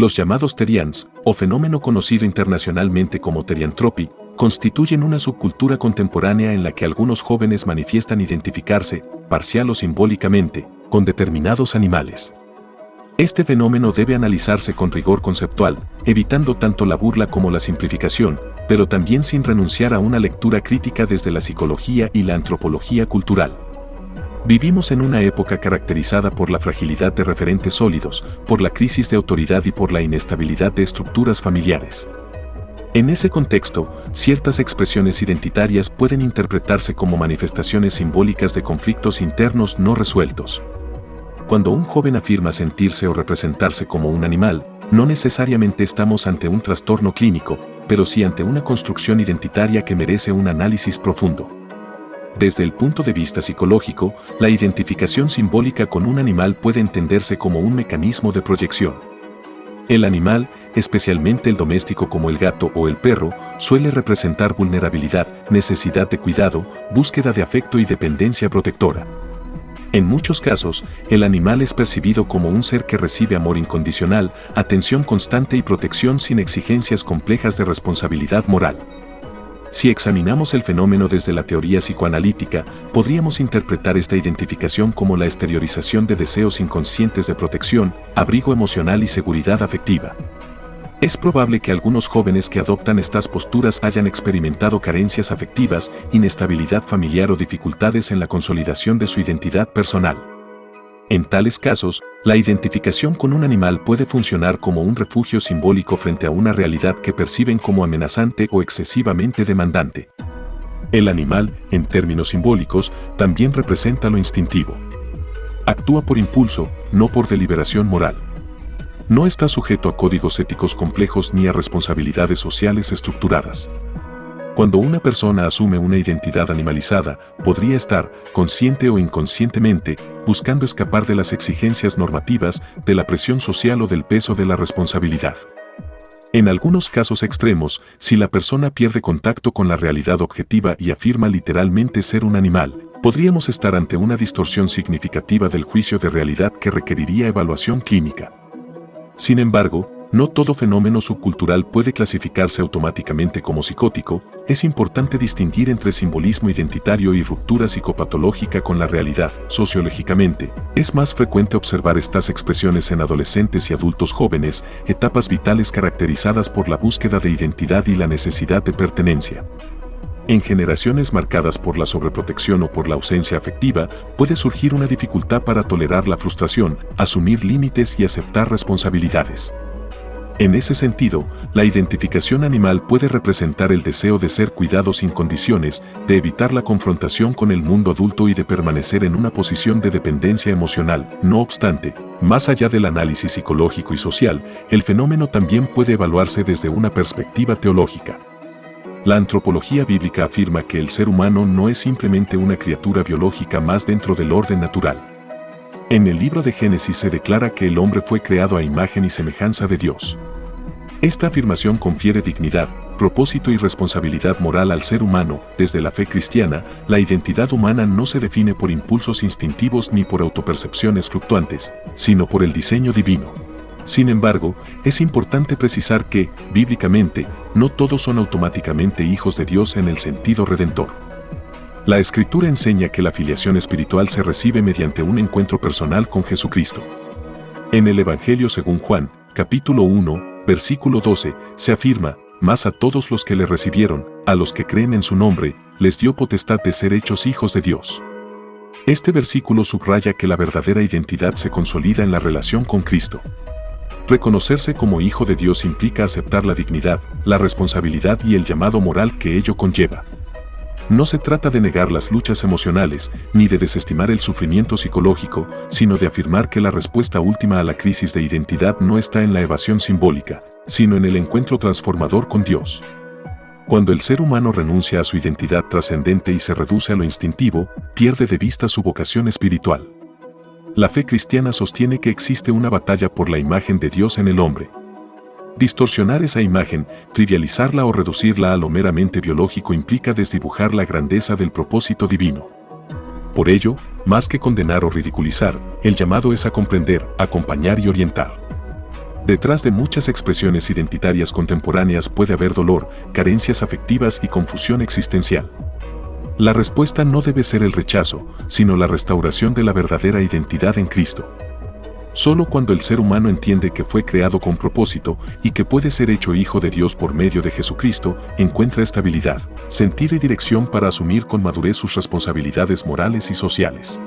Los llamados terians, o fenómeno conocido internacionalmente como teriantropy, constituyen una subcultura contemporánea en la que algunos jóvenes manifiestan identificarse, parcial o simbólicamente, con determinados animales. Este fenómeno debe analizarse con rigor conceptual, evitando tanto la burla como la simplificación, pero también sin renunciar a una lectura crítica desde la psicología y la antropología cultural. Vivimos en una época caracterizada por la fragilidad de referentes sólidos, por la crisis de autoridad y por la inestabilidad de estructuras familiares. En ese contexto, ciertas expresiones identitarias pueden interpretarse como manifestaciones simbólicas de conflictos internos no resueltos. Cuando un joven afirma sentirse o representarse como un animal, no necesariamente estamos ante un trastorno clínico, pero sí ante una construcción identitaria que merece un análisis profundo. Desde el punto de vista psicológico, la identificación simbólica con un animal puede entenderse como un mecanismo de proyección. El animal, especialmente el doméstico como el gato o el perro, suele representar vulnerabilidad, necesidad de cuidado, búsqueda de afecto y dependencia protectora. En muchos casos, el animal es percibido como un ser que recibe amor incondicional, atención constante y protección sin exigencias complejas de responsabilidad moral. Si examinamos el fenómeno desde la teoría psicoanalítica, podríamos interpretar esta identificación como la exteriorización de deseos inconscientes de protección, abrigo emocional y seguridad afectiva. Es probable que algunos jóvenes que adoptan estas posturas hayan experimentado carencias afectivas, inestabilidad familiar o dificultades en la consolidación de su identidad personal. En tales casos, la identificación con un animal puede funcionar como un refugio simbólico frente a una realidad que perciben como amenazante o excesivamente demandante. El animal, en términos simbólicos, también representa lo instintivo. Actúa por impulso, no por deliberación moral. No está sujeto a códigos éticos complejos ni a responsabilidades sociales estructuradas. Cuando una persona asume una identidad animalizada, podría estar, consciente o inconscientemente, buscando escapar de las exigencias normativas, de la presión social o del peso de la responsabilidad. En algunos casos extremos, si la persona pierde contacto con la realidad objetiva y afirma literalmente ser un animal, podríamos estar ante una distorsión significativa del juicio de realidad que requeriría evaluación clínica. Sin embargo, no todo fenómeno subcultural puede clasificarse automáticamente como psicótico. Es importante distinguir entre simbolismo identitario y ruptura psicopatológica con la realidad. Sociológicamente, es más frecuente observar estas expresiones en adolescentes y adultos jóvenes, etapas vitales caracterizadas por la búsqueda de identidad y la necesidad de pertenencia. En generaciones marcadas por la sobreprotección o por la ausencia afectiva, puede surgir una dificultad para tolerar la frustración, asumir límites y aceptar responsabilidades. En ese sentido, la identificación animal puede representar el deseo de ser cuidado sin condiciones, de evitar la confrontación con el mundo adulto y de permanecer en una posición de dependencia emocional. No obstante, más allá del análisis psicológico y social, el fenómeno también puede evaluarse desde una perspectiva teológica. La antropología bíblica afirma que el ser humano no es simplemente una criatura biológica más dentro del orden natural. En el libro de Génesis se declara que el hombre fue creado a imagen y semejanza de Dios. Esta afirmación confiere dignidad, propósito y responsabilidad moral al ser humano. Desde la fe cristiana, la identidad humana no se define por impulsos instintivos ni por autopercepciones fluctuantes, sino por el diseño divino. Sin embargo, es importante precisar que, bíblicamente, no todos son automáticamente hijos de Dios en el sentido redentor. La Escritura enseña que la filiación espiritual se recibe mediante un encuentro personal con Jesucristo. En el Evangelio según Juan, capítulo 1, versículo 12, se afirma: «Mas a todos los que le recibieron, a los que creen en su nombre, les dio potestad de ser hechos hijos de Dios». Este versículo subraya que la verdadera identidad se consolida en la relación con Cristo. Reconocerse como hijo de Dios implica aceptar la dignidad, la responsabilidad y el llamado moral que ello conlleva. No se trata de negar las luchas emocionales, ni de desestimar el sufrimiento psicológico, sino de afirmar que la respuesta última a la crisis de identidad no está en la evasión simbólica, sino en el encuentro transformador con Dios. Cuando el ser humano renuncia a su identidad trascendente y se reduce a lo instintivo, pierde de vista su vocación espiritual. La fe cristiana sostiene que existe una batalla por la imagen de Dios en el hombre. Distorsionar esa imagen, trivializarla o reducirla a lo meramente biológico implica desdibujar la grandeza del propósito divino. Por ello, más que condenar o ridiculizar, el llamado es a comprender, acompañar y orientar. Detrás de muchas expresiones identitarias contemporáneas puede haber dolor, carencias afectivas y confusión existencial. La respuesta no debe ser el rechazo, sino la restauración de la verdadera identidad en Cristo. Solo cuando el ser humano entiende que fue creado con propósito y que puede ser hecho hijo de Dios por medio de Jesucristo, encuentra estabilidad, sentido y dirección para asumir con madurez sus responsabilidades morales y sociales.